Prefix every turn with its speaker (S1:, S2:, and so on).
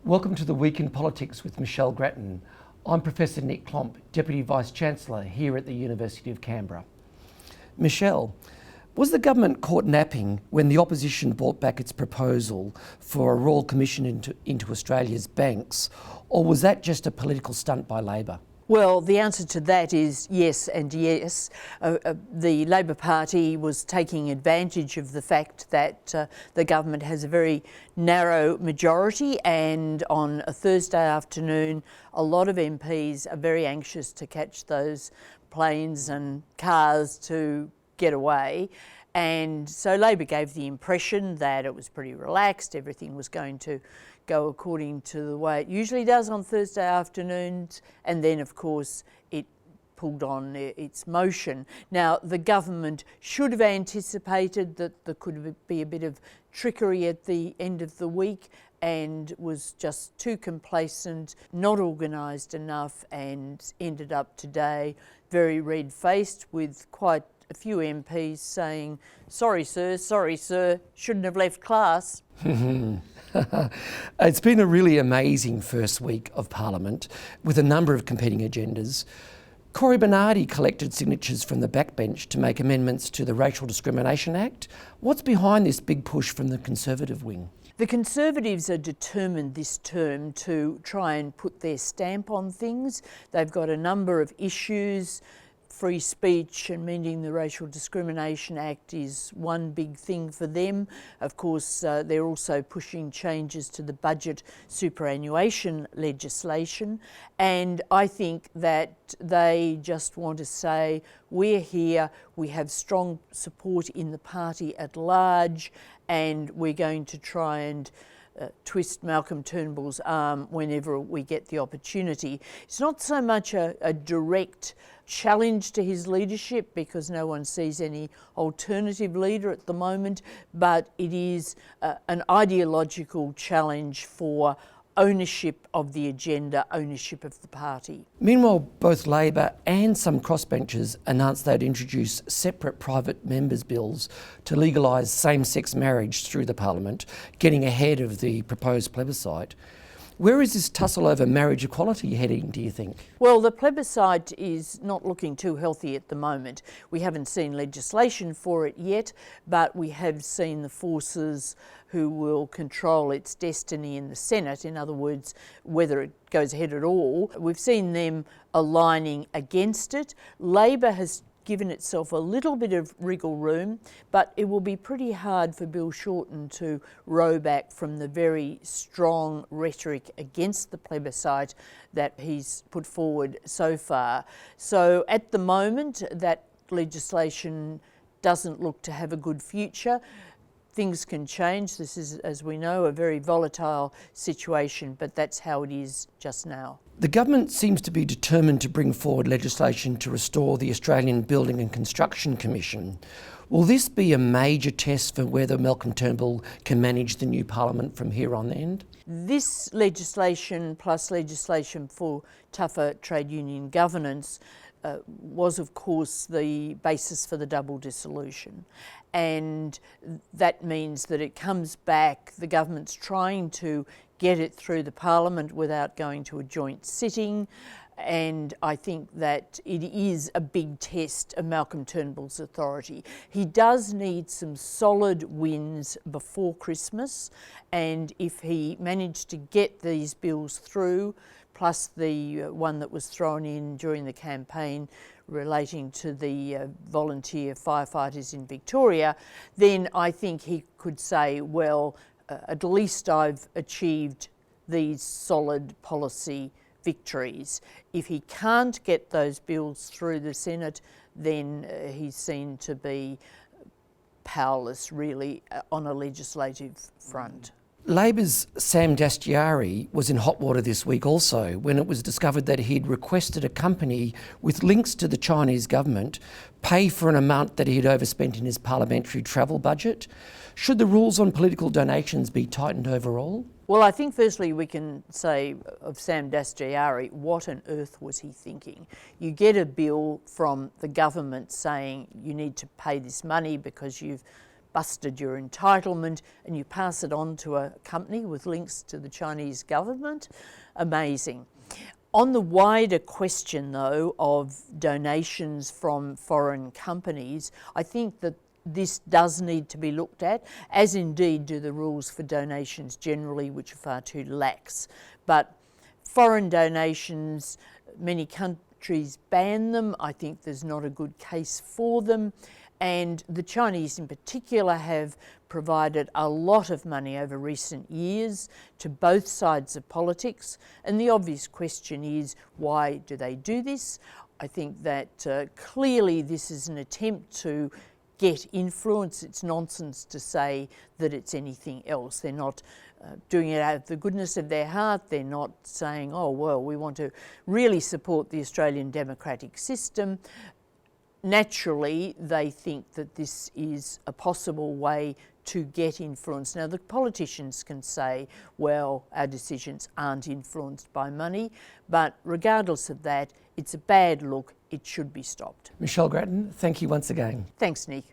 S1: Welcome to the Week in Politics with Michelle Grattan. I'm Professor Nick Klomp, Deputy Vice-Chancellor here at the University of Canberra. Michelle, was the government caught napping when the opposition brought back its proposal for a Royal Commission into Australia's banks, or was that just a political stunt by Labor?
S2: Well, the answer to that is yes and yes. The Labor Party was taking advantage of the fact that the government has a very narrow majority, and on a Thursday afternoon a lot of MPs are very anxious to catch those planes and cars to get away. And so Labor gave the impression that it was pretty relaxed, everything was going to go according to the way it usually does on Thursday afternoons, and then of course it pulled on its motion. Now, the government should have anticipated that there could be a bit of trickery at the end of the week and was just too complacent, not organised enough, and ended up today very red-faced with quite a few MPs saying, sorry sir, shouldn't have left class.
S1: It's been a really amazing first week of Parliament with a number of competing agendas. Cory Bernardi collected signatures from the backbench to make amendments to the Racial Discrimination Act. What's behind this big push from the Conservative wing?
S2: The Conservatives are determined this term to try and put their stamp on things. They've got a number of issues. Free speech and amending the Racial Discrimination Act is one big thing for them. Of course, they're also pushing changes to the budget superannuation legislation. And I think that they just want to say, we're here, we have strong support in the party at large, and we're going to try and twist Malcolm Turnbull's arm whenever we get the opportunity. It's not so much a direct challenge to his leadership, because no one sees any alternative leader at the moment, but it is an ideological challenge for ownership of the agenda, ownership of the party.
S1: Meanwhile, both Labor and some crossbenchers announced they'd introduce separate private members' bills to legalise same-sex marriage through the Parliament, getting ahead of the proposed plebiscite. Where is this tussle over marriage equality heading, do you think?
S2: Well, the plebiscite is not looking too healthy at the moment. We haven't seen legislation for it yet, but we have seen the forces who will control its destiny in the Senate, in other words, whether it goes ahead at all. We've seen them aligning against it. Labor has given itself a little bit of wriggle room, but it will be pretty hard for Bill Shorten to row back from the very strong rhetoric against the plebiscite that he's put forward so far. So at the moment, that legislation doesn't look to have a good future. Things can change. This is, as we know, a very volatile situation, but that's how it is just now.
S1: The government seems to be determined to bring forward legislation to restore the Australian Building and Construction Commission. Will this be a major test for whether Malcolm Turnbull can manage the new Parliament from here on end?
S2: This legislation, plus legislation for tougher trade union governance, was of course the basis for the double dissolution, and that means that it comes back. The government's trying to get it through the Parliament without going to a joint sitting, and I think that it is a big test of Malcolm Turnbull's authority. He does need some solid wins before Christmas, and if he managed to get these bills through, plus the one that was thrown in during the campaign relating to the volunteer firefighters in Victoria, then I think he could say, well, at least I've achieved these solid policy victories. If he can't get those bills through the Senate, then he's seen to be powerless really on a legislative front.
S1: Labor's Sam Dastyari was in hot water this week also when it was discovered that he'd requested a company with links to the Chinese government pay for an amount that he'd overspent in his parliamentary travel budget. Should the rules on political donations be tightened overall?
S2: Well, I think firstly we can say of Sam Dastyari, what on earth was he thinking? You get a bill from the government saying you need to pay this money because you've busted your entitlement and you pass it on to a company with links to the Chinese government. Amazing. On the wider question, though, of donations from foreign companies, I think that this does need to be looked at, as indeed do the rules for donations generally, which are far too lax. But foreign donations, many countries ban them. I think there's not a good case for them. And the Chinese in particular have provided a lot of money over recent years to both sides of politics. And the obvious question is, why do they do this? I think that clearly this is an attempt to get influence. It's nonsense to say that it's anything else. They're not doing it out of the goodness of their heart. They're not saying, oh, well, we want to really support the Australian democratic system. Naturally, they think that this is a possible way to get influence. Now, the politicians can say, well, our decisions aren't influenced by money, but regardless of that, it's a bad look. It should be stopped.
S1: Michelle Grattan, thank you once again.
S2: Thanks, Nick.